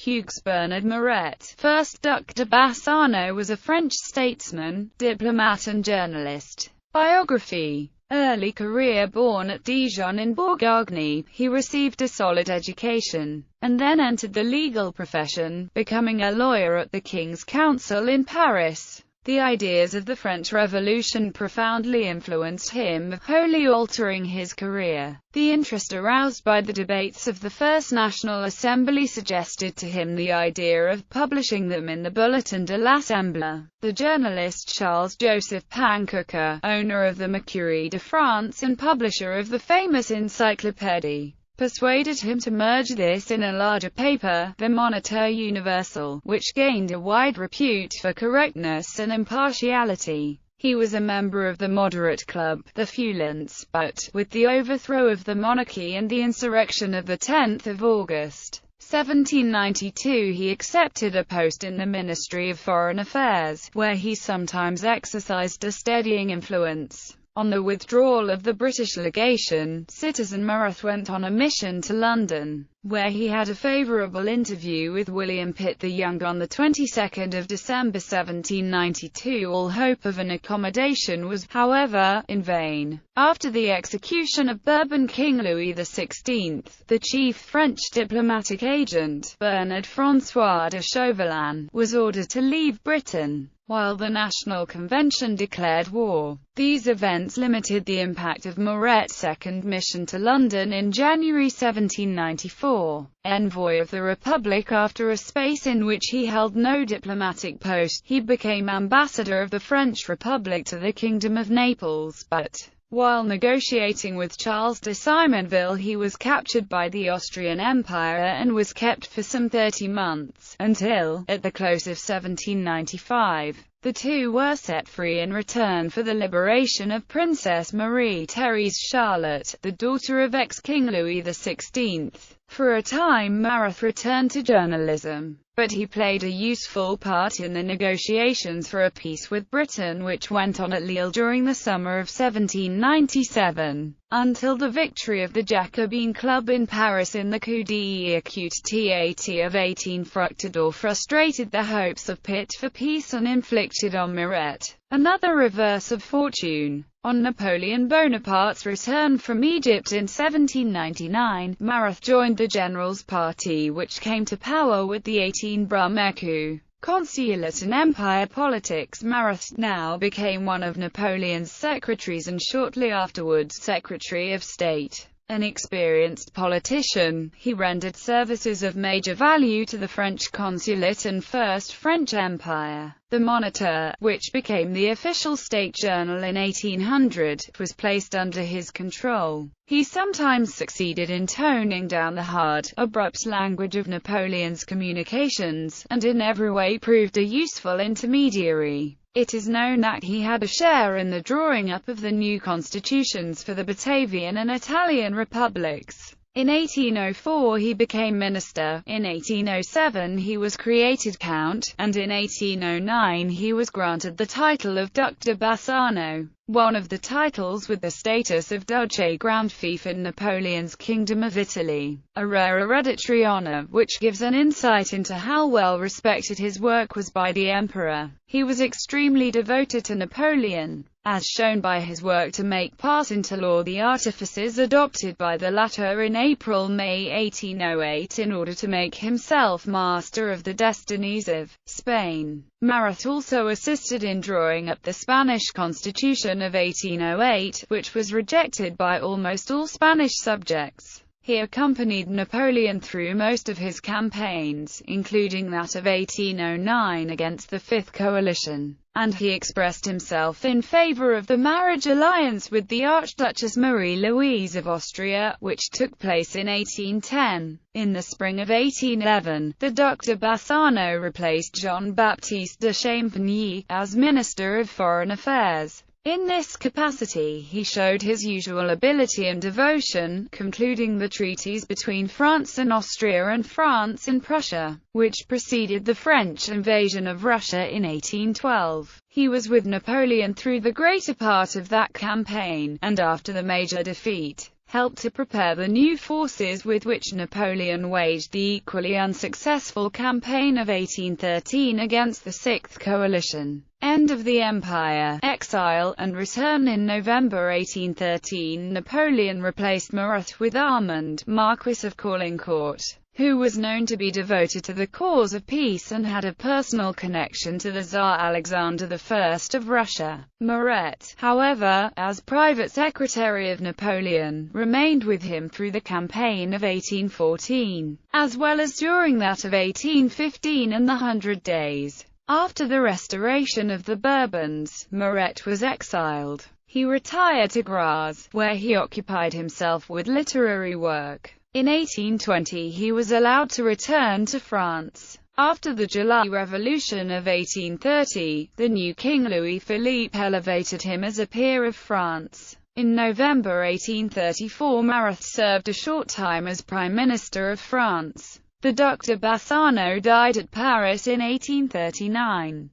Hugues-Bernard Maret, first Duc de Bassano, was a French statesman, diplomat and journalist. Biography. Early career. Born at Dijon in Bourgogne, he received a solid education, and then entered the legal profession, becoming a lawyer at the King's Council in Paris. The ideas of the French Revolution profoundly influenced him, wholly altering his career. The interest aroused by the debates of the First National Assembly suggested to him the idea of publishing them in the Bulletin de l'Assemblée. The journalist Charles-Joseph Panckoucke, owner of the Mercure de France and publisher of the famous Encyclopédie, persuaded him to merge this in a larger paper, the Moniteur Universel, which gained a wide repute for correctness and impartiality. He was a member of the moderate club, the Feuillants, but, with the overthrow of the monarchy and the insurrection of 10 August 1792, he accepted a post in the Ministry of Foreign Affairs, where he sometimes exercised a steadying influence. On the withdrawal of the British legation, Citizen Maret went on a mission to London, where he had a favourable interview with William Pitt the Younger on the 22nd of December 1792. All hope of an accommodation was, however, in vain. After the execution of Bourbon King Louis XVI, the chief French diplomatic agent, Bernard-François de Chauvelin, was ordered to leave Britain, while the National Convention declared war. These events limited the impact of Maret's second mission to London in January 1794. Envoy of the Republic. After a space in which he held no diplomatic post, he became ambassador of the French Republic to the Kingdom of Naples, but while negotiating with Charles de Simonville, he was captured by the Austrian Empire and was kept for some 30 months, until, at the close of 1795, the two were set free in return for the liberation of Princess Marie-Thérèse Charlotte, the daughter of ex-King Louis XVI. For a time Maret returned to journalism, but he played a useful part in the negotiations for a peace with Britain which went on at Lille during the summer of 1797, until the victory of the Jacobin Club in Paris in the coup d'état of 18 Fructidor frustrated the hopes of Pitt for peace and inflicted on Maret another reverse of fortune. On Napoleon Bonaparte's return from Egypt in 1799, Maret joined the General's Party, which came to power with the 18 Brumaire coup. Consulate and empire politics. Maret now became one of Napoleon's secretaries and shortly afterwards Secretary of State. An experienced politician, he rendered services of major value to the French consulate and First French Empire. The Moniteur, which became the official state journal in 1800, was placed under his control. He sometimes succeeded in toning down the hard, abrupt language of Napoleon's communications, and in every way proved a useful intermediary. It is known that he had a share in the drawing up of the new constitutions for the Batavian and Italian republics. In 1804 he became minister, in 1807 he was created count, and in 1809 he was granted the title of Duc de Bassano, one of the titles with the status of Duce Grand Fief in Napoleon's Kingdom of Italy, a rare hereditary honor, which gives an insight into how well respected his work was by the emperor. He was extremely devoted to Napoleon, as shown by his work to make pass into law the artifices adopted by the latter in April-May 1808 in order to make himself master of the destinies of Spain. Maret also assisted in drawing up the Spanish Constitution of 1808, which was rejected by almost all Spanish subjects. He accompanied Napoleon through most of his campaigns, including that of 1809 against the Fifth Coalition, and he expressed himself in favor of the marriage alliance with the Archduchess Marie-Louise of Austria, which took place in 1810. In the spring of 1811, the Duc de Bassano replaced Jean-Baptiste de Champigny as Minister of Foreign Affairs. In this capacity, he showed his usual ability and devotion, concluding the treaties between France and Austria and France and Prussia, which preceded the French invasion of Russia in 1812. He was with Napoleon through the greater part of that campaign, and after the major defeat, helped to prepare the new forces with which Napoleon waged the equally unsuccessful campaign of 1813 against the Sixth Coalition. End of the Empire, exile, and return. In November 1813, Napoleon replaced Maret with Armand, Marquis of Caulaincourt, who was known to be devoted to the cause of peace and had a personal connection to the Tsar Alexander I of Russia. Maret, however, as private secretary of Napoleon, remained with him through the campaign of 1814, as well as during that of 1815 and the 100 Days. After the restoration of the Bourbons, Maret was exiled. He retired to Graz, where he occupied himself with literary work. In 1820 he was allowed to return to France. After the July Revolution of 1830, the new King Louis-Philippe elevated him as a peer of France. In November 1834 Maret served a short time as Prime Minister of France. The Duc de Bassano died at Paris in 1839.